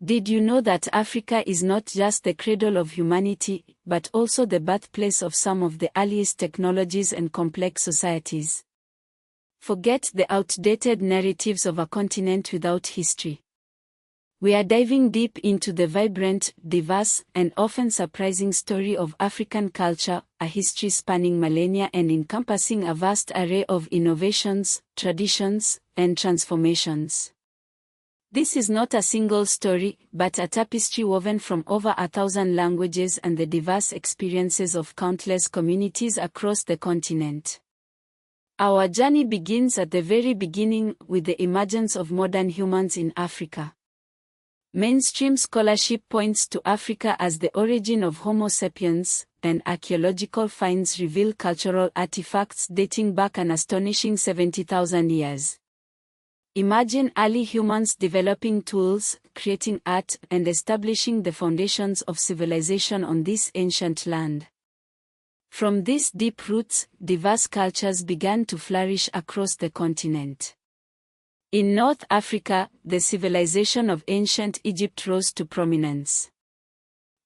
Did you know that Africa is not just the cradle of humanity, but also the birthplace of some of the earliest technologies and complex societies? Forget the outdated narratives of a continent without history. We are diving deep into the vibrant, diverse, and often surprising story of African culture, a history spanning millennia and encompassing a vast array of innovations, traditions, and transformations. This is not a single story, but a tapestry woven from over 1,000 languages and the diverse experiences of countless communities across the continent. Our journey begins at the very beginning with the emergence of modern humans in Africa. Mainstream scholarship points to Africa as the origin of Homo sapiens, and archaeological finds reveal cultural artifacts dating back an astonishing 70,000 years. Imagine early humans developing tools, creating art, and establishing the foundations of civilization on this ancient land. From these deep roots, diverse cultures began to flourish across the continent. In North Africa, the civilization of ancient Egypt rose to prominence.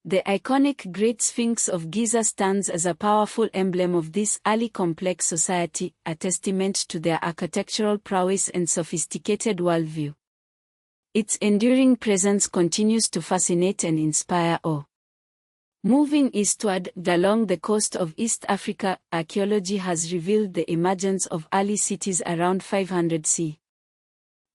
The iconic Great Sphinx of Giza stands as a powerful emblem of this early complex society, a testament to their architectural prowess and sophisticated worldview. Its enduring presence continues to fascinate and inspire awe. Moving eastward, along the coast of East Africa, archaeology has revealed the emergence of early cities around 500 C.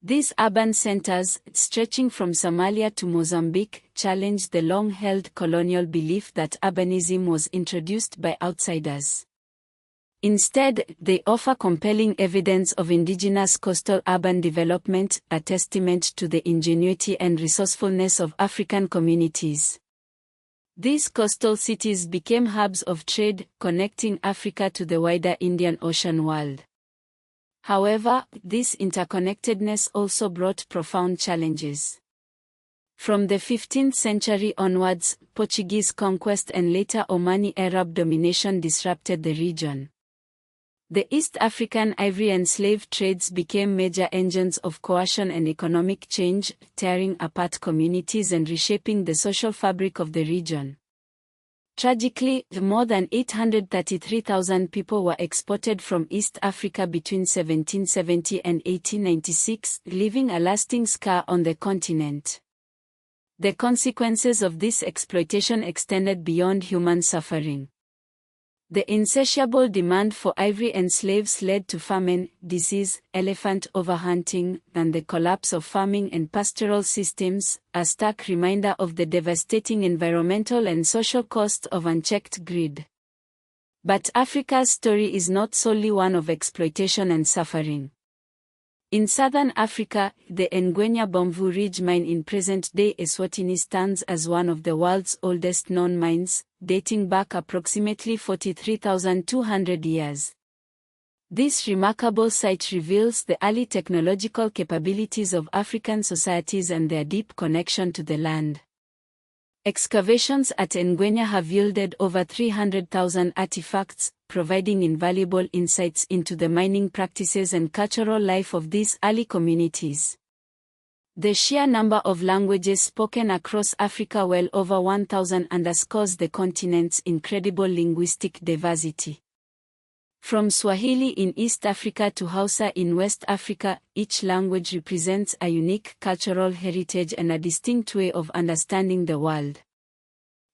These urban centers, stretching from Somalia to Mozambique, challenge the long-held colonial belief that urbanism was introduced by outsiders. Instead, they offer compelling evidence of indigenous coastal urban development, a testament to the ingenuity and resourcefulness of African communities. These coastal cities became hubs of trade, connecting Africa to the wider Indian Ocean world. However, this interconnectedness also brought profound challenges. From the 15th century onwards, Portuguese conquest and later Omani Arab domination disrupted the region. The East African ivory and slave trades became major engines of coercion and economic change, tearing apart communities and reshaping the social fabric of the region. Tragically, more than 833,000 people were exported from East Africa between 1770 and 1896, leaving a lasting scar on the continent. The consequences of this exploitation extended beyond human suffering. The insatiable demand for ivory and slaves led to famine, disease, elephant overhunting, and the collapse of farming and pastoral systems, a stark reminder of the devastating environmental and social cost of unchecked greed. But Africa's story is not solely one of exploitation and suffering. In southern Africa, the Ngwenya Bomvu Ridge mine in present-day Eswatini stands as one of the world's oldest known mines, dating back approximately 43,200 years. This remarkable site reveals the early technological capabilities of African societies and their deep connection to the land. Excavations at Ngwenya have yielded over 300,000 artifacts, providing invaluable insights into the mining practices and cultural life of these early communities. The sheer number of languages spoken across Africa, well over 1,000, underscores the continent's incredible linguistic diversity. From Swahili in East Africa to Hausa in West Africa, each language represents a unique cultural heritage and a distinct way of understanding the world.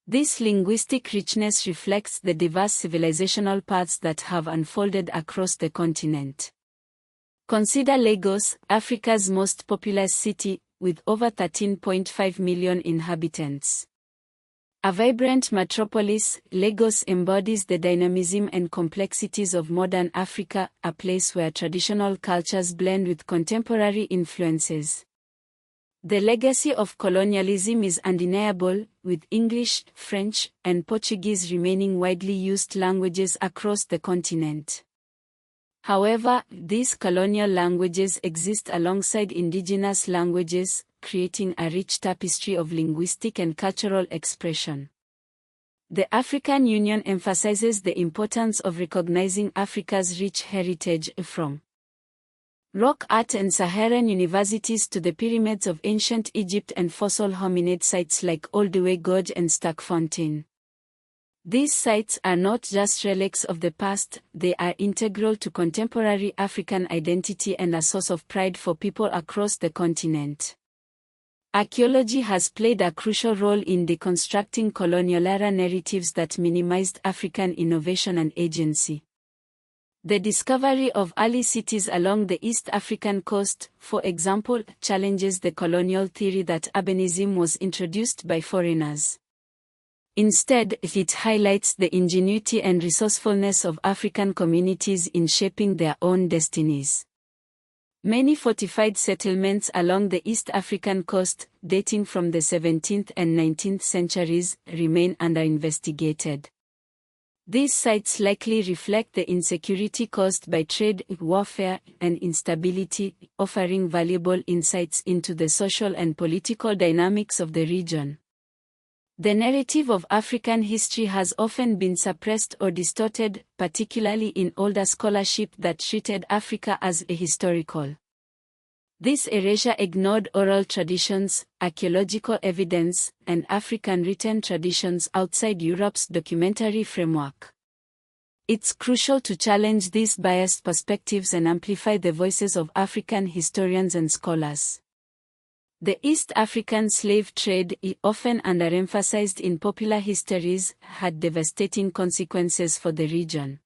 This linguistic richness reflects the diverse civilizational paths that have unfolded across the continent. Consider Lagos, Africa's most populous city, with over 13.5 million inhabitants. A vibrant metropolis, Lagos embodies the dynamism and complexities of modern Africa, a place where traditional cultures blend with contemporary influences. The legacy of colonialism is undeniable, with English, French, and Portuguese remaining widely used languages across the continent. However, these colonial languages exist alongside indigenous languages, creating a rich tapestry of linguistic and cultural expression. The African Union emphasizes the importance of recognizing Africa's rich heritage from rock art and Saharan universities to the pyramids of ancient Egypt and fossil hominid sites like Olduvai Gorge and Sterkfontein. These sites are not just relics of the past, they are integral to contemporary African identity and a source of pride for people across the continent. Archaeology has played a crucial role in deconstructing colonial-era narratives that minimized African innovation and agency. The discovery of early cities along the East African coast, for example, challenges the colonial theory that urbanism was introduced by foreigners. Instead, it highlights the ingenuity and resourcefulness of African communities in shaping their own destinies. Many fortified settlements along the East African coast, dating from the 17th and 19th centuries, remain underinvestigated. These sites likely reflect the insecurity caused by trade, warfare, and instability, offering valuable insights into the social and political dynamics of the region. The narrative of African history has often been suppressed or distorted, particularly in older scholarship that treated Africa as ahistorical. This erasure ignored oral traditions, archaeological evidence, and African written traditions outside Europe's documentary framework. It's crucial to challenge these biased perspectives and amplify the voices of African historians and scholars. The East African slave trade, often underemphasized in popular histories, had devastating consequences for the region.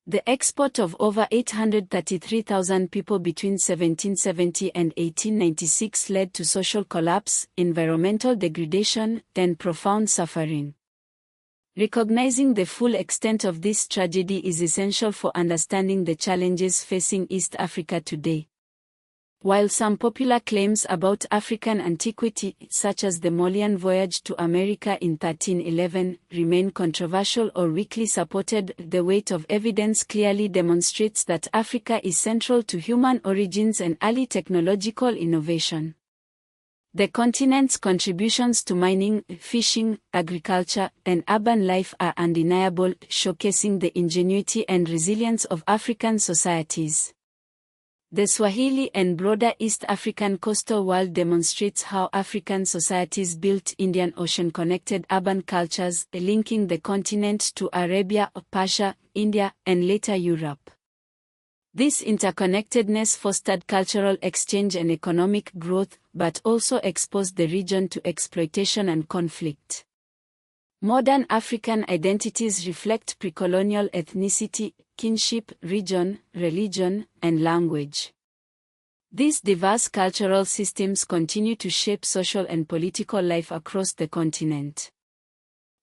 The export of over 833,000 people between 1770 and 1896 led to social collapse, environmental degradation, and profound suffering. Recognizing the full extent of this tragedy is essential for understanding the challenges facing East Africa today. While some popular claims about African antiquity, such as the Molian voyage to America in 1311, remain controversial or weakly supported, the weight of evidence clearly demonstrates that Africa is central to human origins and early technological innovation. The continent's contributions to mining, fishing, agriculture, and urban life are undeniable, showcasing the ingenuity and resilience of African societies. The Swahili and broader East African coastal world demonstrates how African societies built Indian Ocean-connected urban cultures, linking the continent to Arabia, Persia, India, and later Europe. This interconnectedness fostered cultural exchange and economic growth, but also exposed the region to exploitation and conflict. Modern African identities reflect pre-colonial ethnicity, kinship, region, religion, and language. These diverse cultural systems continue to shape social and political life across the continent.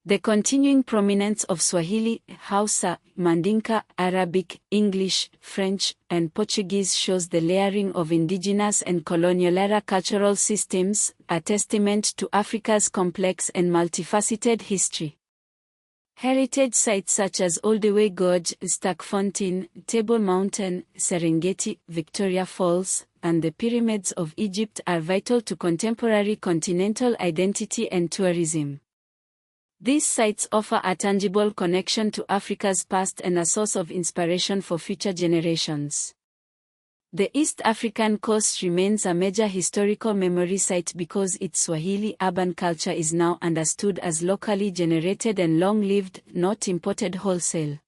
The continuing prominence of Swahili, Hausa, Mandinka, Arabic, English, French, and Portuguese shows the layering of indigenous and colonial-era cultural systems, a testament to Africa's complex and multifaceted history. Heritage sites such as Olduvai Gorge, Sterkfontein, Table Mountain, Serengeti, Victoria Falls, and the pyramids of Egypt are vital to contemporary continental identity and tourism. These sites offer a tangible connection to Africa's past and a source of inspiration for future generations. The East African coast remains a major historical memory site because its Swahili urban culture is now understood as locally generated and long-lived, not imported wholesale.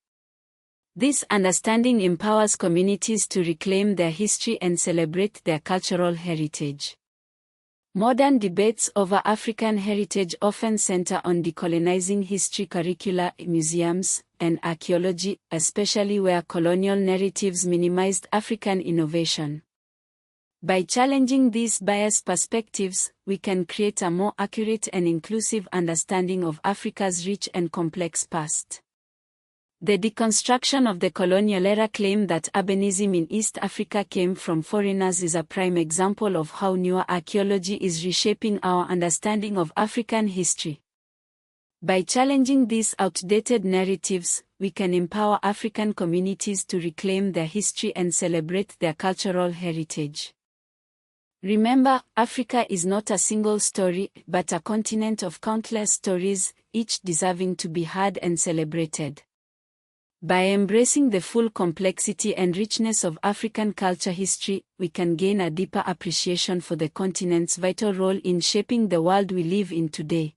This understanding empowers communities to reclaim their history and celebrate their cultural heritage. Modern debates over African heritage often center on decolonizing history curricula, museums, and archaeology, especially where colonial narratives minimized African innovation. By challenging these biased perspectives, we can create a more accurate and inclusive understanding of Africa's rich and complex past. The deconstruction of the colonial-era claim that urbanism in East Africa came from foreigners is a prime example of how newer archaeology is reshaping our understanding of African history. By challenging these outdated narratives, we can empower African communities to reclaim their history and celebrate their cultural heritage. Remember, Africa is not a single story, but a continent of countless stories, each deserving to be heard and celebrated. By embracing the full complexity and richness of African culture history, we can gain a deeper appreciation for the continent's vital role in shaping the world we live in today.